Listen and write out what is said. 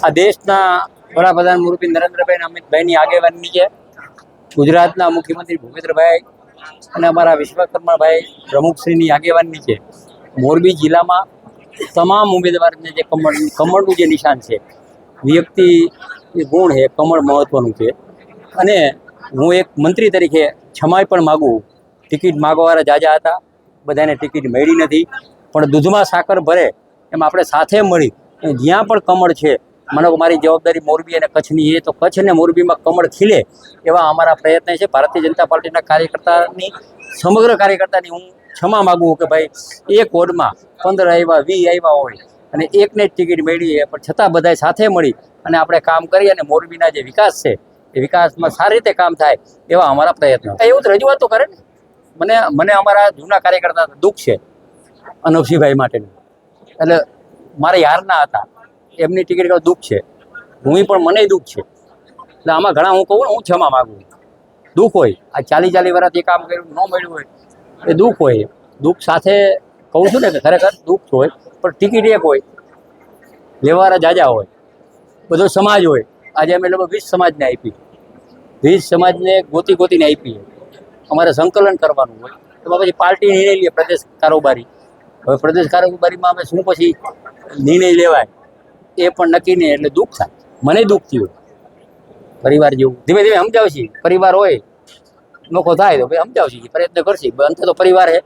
આ દેશના વડાપ્રધાન મુરબી નરેન્દ્રભાઈ અમિતભાઈની આગેવાની છે. ગુજરાતના મુખ્યમંત્રી ભૂપેન્દ્રભાઈ અને અમારા વિશ્વકર્માભાઈ પ્રમુખશ્રીની આગેવાની છે. મોરબી જિલ્લામાં તમામ ઉમેદવારને જે કમળનું જે નિશાન છે, વ્યક્તિ ગુણ છે, કમળ મહત્વનું છે. અને હું એક મંત્રી તરીકે ક્ષમાય પણ માગું. ટિકિટ માગવાવાળા જાજા હતા, બધાને ટિકિટ મળી નથી, પણ દૂધમાં સાકર ભરે એમ આપણે સાથે મળી જ્યાં પણ કમળ છે, મને મારી જવાબદારી મોરબી અને કચ્છની છે, તો કચ્છ અને મોરબીમાં કમળ ખીલે એવા અમારા પ્રયત્ન છે. ભારતીય જનતા પાર્ટીના કાર્યકર્તાની સમગ્ર કાર્યકર્તાની હું ક્ષમા માગું કે ભાઈ એક વોર્ડમાં 15 આવ્યા 20 આવ્યા હોય અને એકને જ ટિકિટ મળી છે, પણ છતાં બધાએ સાથે મળી અને આપણે કામ કરી અને મોરબીના જે વિકાસ છે એ વિકાસમાં સારી રીતે કામ થાય એવા અમારા પ્રયત્નો. એવું જ રજૂઆત તો કરે ને. મને અમારા જૂના કાર્યકર્તા દુઃખ છે અનોપસિંહભાઈ માટેનું, એટલે મારા યારના હતા, એમની ટિકિટ દુઃખ છે. હું પણ મને દુઃખ છે. એટલે આમાં ઘણા હું કહું ને, હું ક્ષમા માગું. દુઃખ હોય, આ 40 વર્ષથી કામ કર્યું ન મળ્યું હોય એ દુઃખ હોય. દુઃખ સાથે કહું છું ને કે ખરેખર દુઃખ હોય, પણ ટિકિટ એક હોય, લેવાવાળા જાજા હોય, બધો સમાજ હોય. આજે અમે લોકો 20 સમાજને આપી, 20 સમાજને ગોતીને આપી. અમારે સંકલન કરવાનું હોય, એમાં પછી પાર્ટી નિર્ણય લે, પ્રદેશ કારોબારી. હવે પ્રદેશ કારોબારીમાં અમે શું પછી નિર્ણય લેવાય એ પણ નક્કી નહીં, એટલે દુઃખ થાય. મને દુઃખ થયું. પરિવાર જેવું ધીમે ધીમે સમજાવશે. પરિવાર હોય નોખો થાય તો ભાઈ સમજાવશે, પ્રયત્ન કરશે. અંતે તો પરિવાર છે.